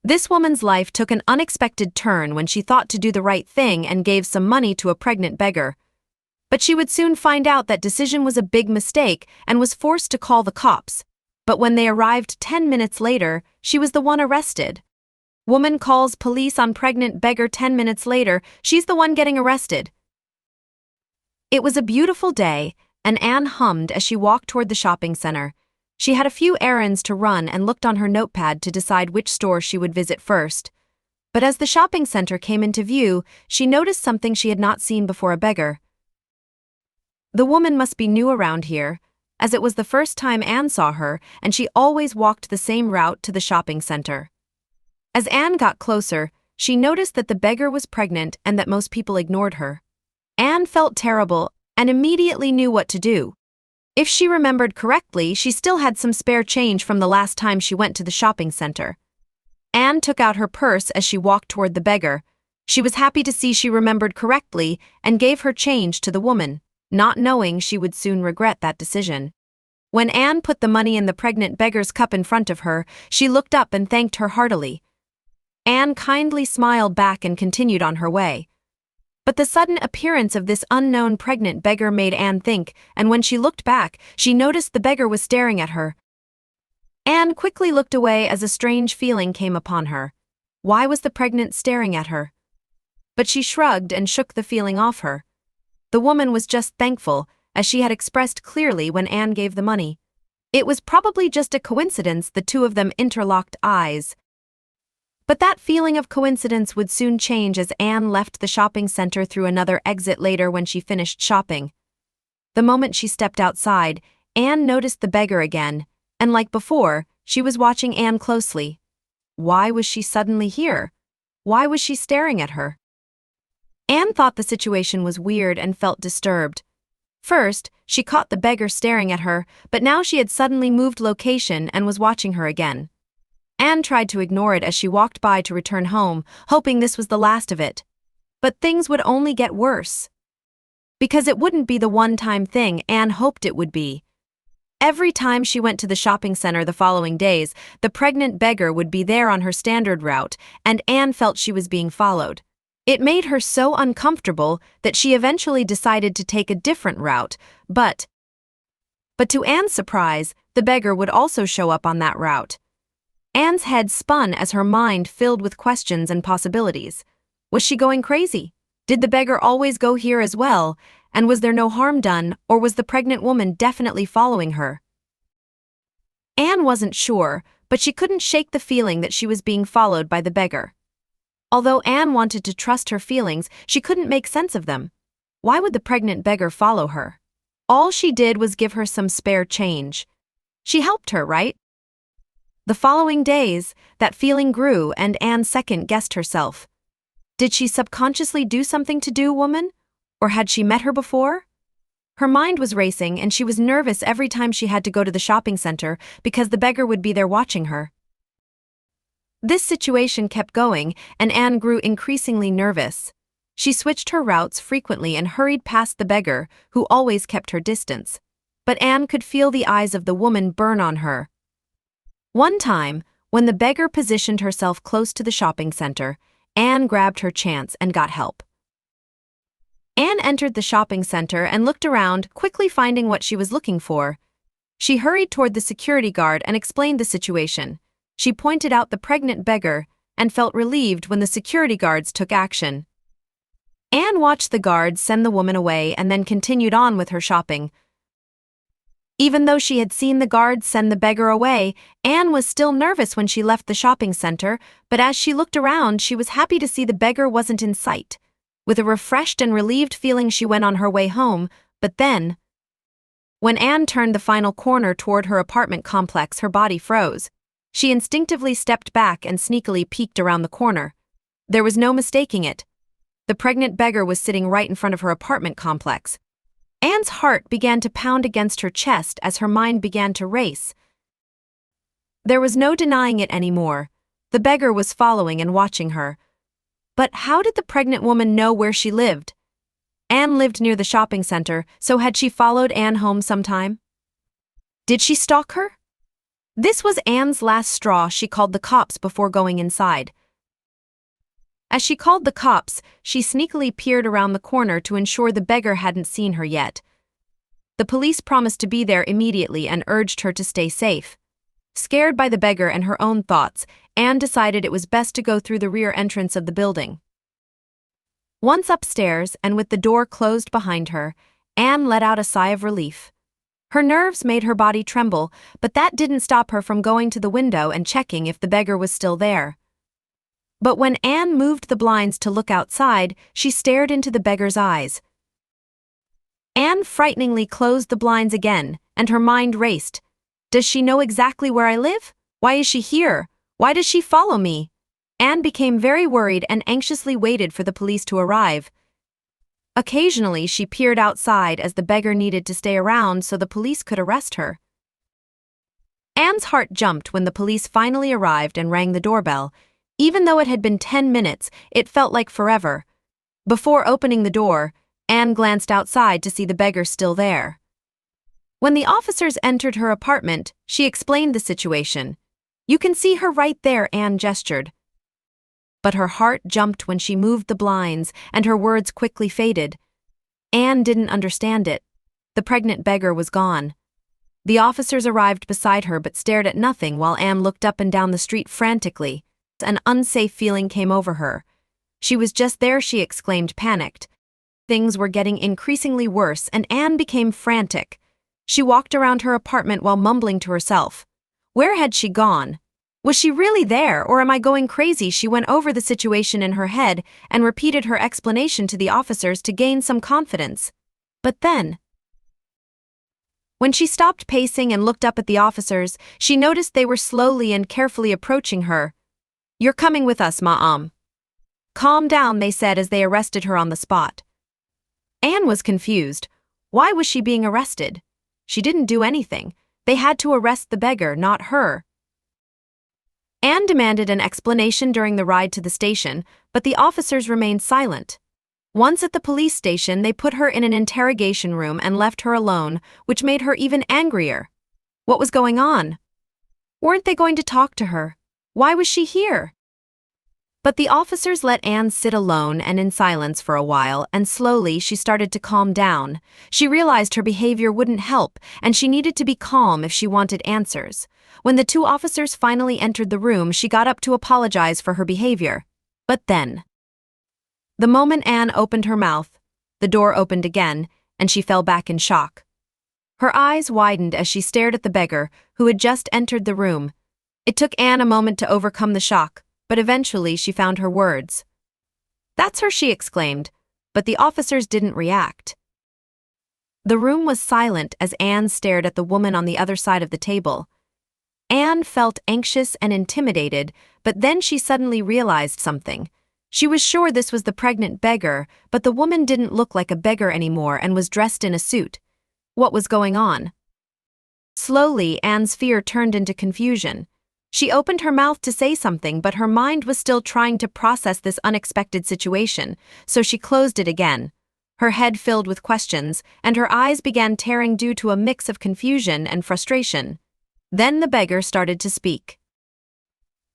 This woman's life took an unexpected turn when she thought to do the right thing and gave some money to a pregnant beggar. But she would soon find out that decision was a big mistake and was forced to call the cops. But when they arrived 10 minutes later, she was the one arrested. Woman calls police on pregnant beggar 10 minutes later, she's the one getting arrested. It was a beautiful day, and Anne hummed as she walked toward the shopping center. She had a few errands to run and looked on her notepad to decide which store she would visit first. But as the shopping center came into view, she noticed something she had not seen before: a beggar. The woman must be new around here, as it was the first time Anne saw her, and she always walked the same route to the shopping center. As Anne got closer, she noticed that the beggar was pregnant and that most people ignored her. Anne felt terrible and immediately knew what to do. If she remembered correctly, she still had some spare change from the last time she went to the shopping center. Anne took out her purse as she walked toward the beggar. She was happy to see she remembered correctly and gave her change to the woman, not knowing she would soon regret that decision. When Anne put the money in the pregnant beggar's cup in front of her, she looked up and thanked her heartily. Anne kindly smiled back and continued on her way. But the sudden appearance of this unknown pregnant beggar made Anne think, and when she looked back, she noticed the beggar was staring at her. Anne quickly looked away as a strange feeling came upon her. Why was the pregnant staring at her? But she shrugged and shook the feeling off her. The woman was just thankful, as she had expressed clearly when Anne gave the money. It was probably just a coincidence the two of them interlocked eyes. But that feeling of coincidence would soon change as Anne left the shopping center through another exit later when she finished shopping. The moment she stepped outside, Anne noticed the beggar again, and like before, she was watching Anne closely. Why was she suddenly here? Why was she staring at her? Anne thought the situation was weird and felt disturbed. First, she caught the beggar staring at her, but now she had suddenly moved location and was watching her again. Anne tried to ignore it as she walked by to return home, hoping this was the last of it. But things would only get worse. Because it wouldn't be the one-time thing Anne hoped it would be. Every time she went to the shopping center the following days, the pregnant beggar would be there on her standard route, and Anne felt she was being followed. It made her so uncomfortable that she eventually decided to take a different route, but to Anne's surprise, the beggar would also show up on that route. Anne's head spun as her mind filled with questions and possibilities. Was she going crazy? Did the beggar always go here as well? And was there no harm done, or was the pregnant woman definitely following her? Anne wasn't sure, but she couldn't shake the feeling that she was being followed by the beggar. Although Anne wanted to trust her feelings, she couldn't make sense of them. Why would the pregnant beggar follow her? All she did was give her some spare change. She helped her, right? The following days, that feeling grew and Anne second-guessed herself. Did she subconsciously do something to do, woman? Or had she met her before? Her mind was racing and she was nervous every time she had to go to the shopping center because the beggar would be there watching her. This situation kept going and Anne grew increasingly nervous. She switched her routes frequently and hurried past the beggar, who always kept her distance. But Anne could feel the eyes of the woman burn on her. One time, when the beggar positioned herself close to the shopping center, Anne grabbed her chance and got help. Anne entered the shopping center and looked around, quickly finding what she was looking for. She hurried toward the security guard and explained the situation. She pointed out the pregnant beggar and felt relieved when the security guards took action. Anne watched the guards send the woman away and then continued on with her shopping. Even though she had seen the guards send the beggar away, Anne was still nervous when she left the shopping center, but as she looked around, she was happy to see the beggar wasn't in sight. With a refreshed and relieved feeling, she went on her way home, but then, when Anne turned the final corner toward her apartment complex, her body froze. She instinctively stepped back and sneakily peeked around the corner. There was no mistaking it. The pregnant beggar was sitting right in front of her apartment complex. Anne's heart began to pound against her chest as her mind began to race. There was no denying it anymore. The beggar was following and watching her. But how did the pregnant woman know where she lived? Anne lived near the shopping center, so had she followed Anne home sometime? Did she stalk her? This was Anne's last straw. She called the cops before going inside. As she called the cops, she sneakily peered around the corner to ensure the beggar hadn't seen her yet. The police promised to be there immediately and urged her to stay safe. Scared by the beggar and her own thoughts, Anne decided it was best to go through the rear entrance of the building. Once upstairs, and with the door closed behind her, Anne let out a sigh of relief. Her nerves made her body tremble, but that didn't stop her from going to the window and checking if the beggar was still there. But when Anne moved the blinds to look outside, she stared into the beggar's eyes. Anne frighteningly closed the blinds again, and her mind raced. Does she know exactly where I live? Why is she here? Why does she follow me? Anne became very worried and anxiously waited for the police to arrive. Occasionally, she peered outside as the beggar needed to stay around so the police could arrest her. Anne's heart jumped when the police finally arrived and rang the doorbell. Even though it had been 10 minutes, it felt like forever. Before opening the door, Anne glanced outside to see the beggar still there. When the officers entered her apartment, she explained the situation. "You can see her right there," Anne gestured. But her heart jumped when she moved the blinds, and her words quickly faded. Anne didn't understand it. The pregnant beggar was gone. The officers arrived beside her but stared at nothing while Anne looked up and down the street frantically. An unsafe feeling came over her. She was just there, she exclaimed, panicked. Things were getting increasingly worse, and Anne became frantic. She walked around her apartment while mumbling to herself. Where had she gone? Was she really there, or am I going crazy? She went over the situation in her head and repeated her explanation to the officers to gain some confidence. But then, when she stopped pacing and looked up at the officers, she noticed they were slowly and carefully approaching her. "You're coming with us, ma'am." "Calm down," they said as they arrested her on the spot. Anne was confused. Why was she being arrested? She didn't do anything. They had to arrest the beggar, not her. Anne demanded an explanation during the ride to the station, but the officers remained silent. Once at the police station, they put her in an interrogation room and left her alone, which made her even angrier. What was going on? Weren't they going to talk to her? Why was she here? But the officers let Anne sit alone and in silence for a while, and slowly she started to calm down. She realized her behavior wouldn't help, and she needed to be calm if she wanted answers. When the two officers finally entered the room, she got up to apologize for her behavior. But then, the moment Anne opened her mouth, the door opened again, and she fell back in shock. Her eyes widened as she stared at the beggar, who had just entered the room. It took Anne a moment to overcome the shock, but eventually she found her words. "That's her," she exclaimed, but the officers didn't react. The room was silent as Anne stared at the woman on the other side of the table. Anne felt anxious and intimidated, but then she suddenly realized something. She was sure this was the pregnant beggar, but the woman didn't look like a beggar anymore and was dressed in a suit. What was going on? Slowly, Anne's fear turned into confusion. She opened her mouth to say something, but her mind was still trying to process this unexpected situation, so she closed it again. Her head filled with questions, and her eyes began tearing due to a mix of confusion and frustration. Then the beggar started to speak.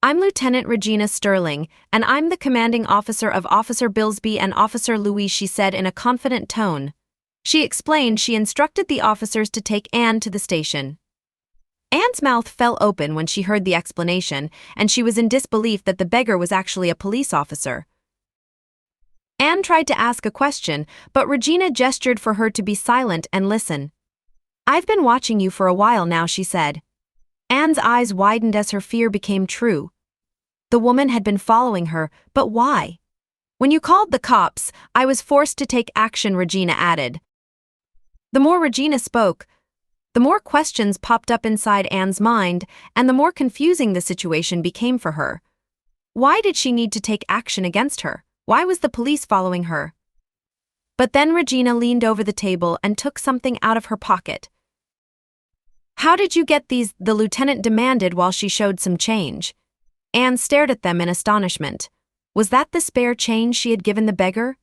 "I'm Lieutenant Regina Sterling, and I'm the commanding officer of Officer Bilsby and Officer Louis," she said in a confident tone. She explained she instructed the officers to take Anne to the station. Anne's mouth fell open when she heard the explanation, and she was in disbelief that the beggar was actually a police officer. Anne tried to ask a question, but Regina gestured for her to be silent and listen. "I've been watching you for a while now," she said. Anne's eyes widened as her fear became true. The woman had been following her, but why? "When you called the cops, I was forced to take action," Regina added. The more Regina spoke, the more questions popped up inside Anne's mind, and the more confusing the situation became for her. Why did she need to take action against her? Why was the police following her? But then Regina leaned over the table and took something out of her pocket. "How did you get these?" the lieutenant demanded while she showed some change. Anne stared at them in astonishment. Was that the spare change she had given the beggar?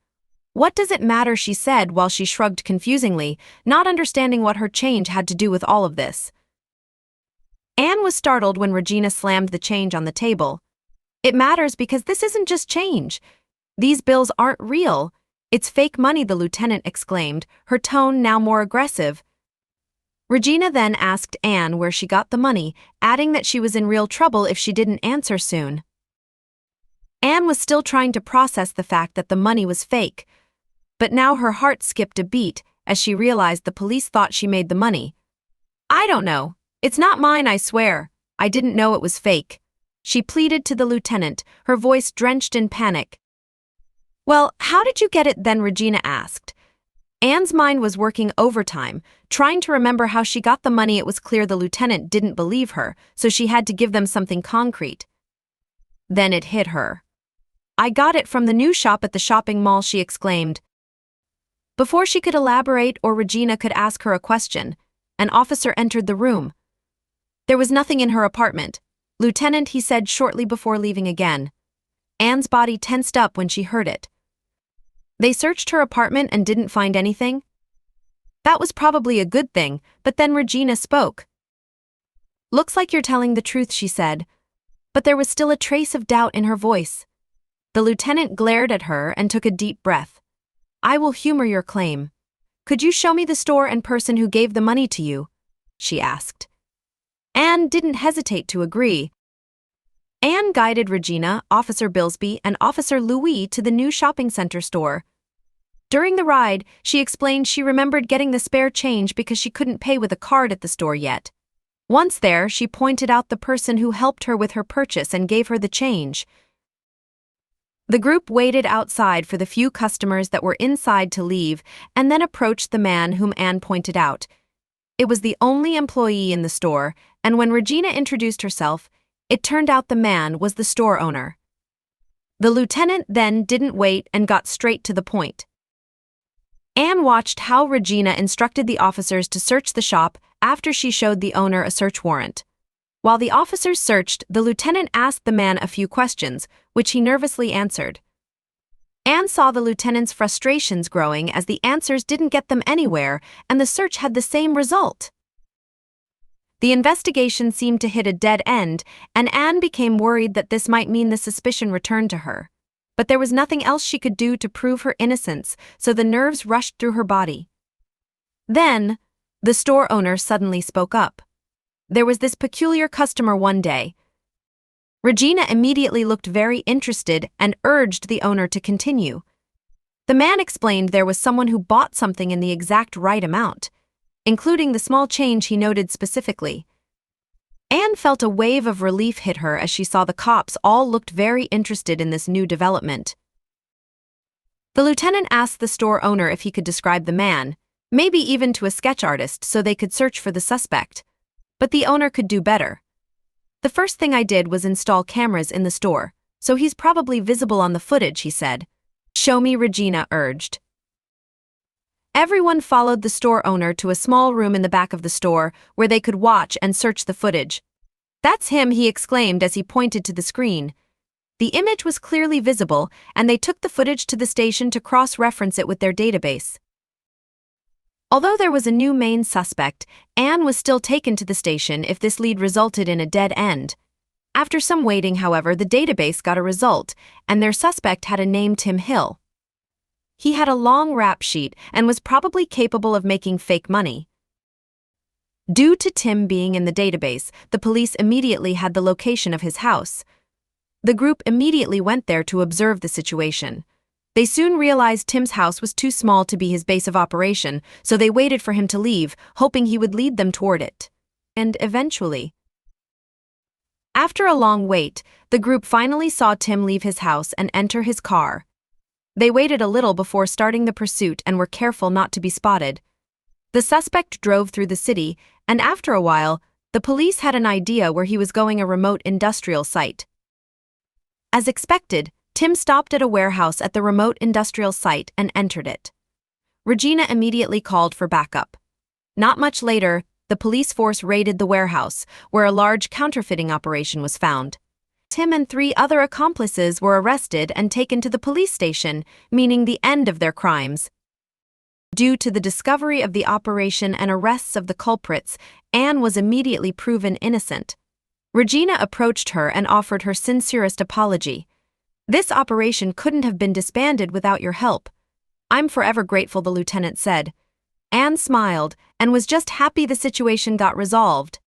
"What does it matter?" she said while she shrugged confusingly, not understanding what her change had to do with all of this. Anne was startled when Regina slammed the change on the table. "It matters because this isn't just change. These bills aren't real. It's fake money," the lieutenant exclaimed, her tone now more aggressive. Regina then asked Anne where she got the money, adding that she was in real trouble if she didn't answer soon. Anne was still trying to process the fact that the money was fake, but now her heart skipped a beat as she realized the police thought she made the money. "I don't know. It's not mine, I swear. I didn't know it was fake," she pleaded to the lieutenant, her voice drenched in panic. "Well, how did you get it then?" Regina asked. Anne's mind was working overtime, trying to remember how she got the money. It was clear the lieutenant didn't believe her, so she had to give them something concrete. Then it hit her. "I got it from the new shop at the shopping mall," she exclaimed. Before she could elaborate or Regina could ask her a question, an officer entered the room. There was nothing in her apartment. "Lieutenant," he said shortly before leaving again. Anne's body tensed up when she heard it. "They searched her apartment and didn't find anything?" That was probably a good thing, but then Regina spoke. "Looks like you're telling the truth," she said, but there was still a trace of doubt in her voice. The lieutenant glared at her and took a deep breath. "I will humor your claim. Could you show me the store and person who gave the money to you?" she asked. Anne didn't hesitate to agree. Anne guided Regina, Officer Bilsby, and Officer Louis to the new shopping center store. During the ride, she explained she remembered getting the spare change because she couldn't pay with a card at the store yet. Once there, she pointed out the person who helped her with her purchase and gave her the change. The group waited outside for the few customers that were inside to leave and then approached the man whom Anne pointed out. It was the only employee in the store, and when Regina introduced herself, it turned out the man was the store owner. The lieutenant then didn't wait and got straight to the point. Anne watched how Regina instructed the officers to search the shop after she showed the owner a search warrant. While the officers searched, the lieutenant asked the man a few questions, which he nervously answered. Anne saw the lieutenant's frustrations growing as the answers didn't get them anywhere, and the search had the same result. The investigation seemed to hit a dead end, and Anne became worried that this might mean the suspicion returned to her. But there was nothing else she could do to prove her innocence, so the nerves rushed through her body. Then, the store owner suddenly spoke up. There was this peculiar customer one day. Regina immediately looked very interested and urged the owner to continue. The man explained there was someone who bought something in the exact right amount, including the small change he noted specifically. Anne felt a wave of relief hit her as she saw the cops all looked very interested in this new development. The lieutenant asked the store owner if he could describe the man, maybe even to a sketch artist so they could search for the suspect. But the owner could do better. "The first thing I did was install cameras in the store, so he's probably visible on the footage," he said. "Show me," Regina urged. Everyone followed the store owner to a small room in the back of the store where they could watch and search the footage. "That's him," he exclaimed as he pointed to the screen. The image was clearly visible, and they took the footage to the station to cross-reference it with their database. Although there was a new main suspect, Anne was still taken to the station if this lead resulted in a dead end. After some waiting, however, the database got a result, and their suspect had a name: Tim Hill. He had a long rap sheet and was probably capable of making fake money. Due to Tim being in the database, the police immediately had the location of his house. The group immediately went there to observe the situation. They soon realized Tim's house was too small to be his base of operation, so they waited for him to leave, hoping he would lead them toward it. And eventually, after a long wait, the group finally saw Tim leave his house and enter his car. They waited a little before starting the pursuit and were careful not to be spotted. The suspect drove through the city, and after a while, the police had an idea where he was going: a remote industrial site. As expected, Tim stopped at a warehouse at the remote industrial site and entered it. Regina immediately called for backup. Not much later, the police force raided the warehouse, where a large counterfeiting operation was found. Tim and 3 other accomplices were arrested and taken to the police station, meaning the end of their crimes. Due to the discovery of the operation and arrests of the culprits, Anne was immediately proven innocent. Regina approached her and offered her sincerest apology. "This operation couldn't have been disbanded without your help." "I'm forever grateful," the lieutenant said. Anne smiled and was just happy the situation got resolved.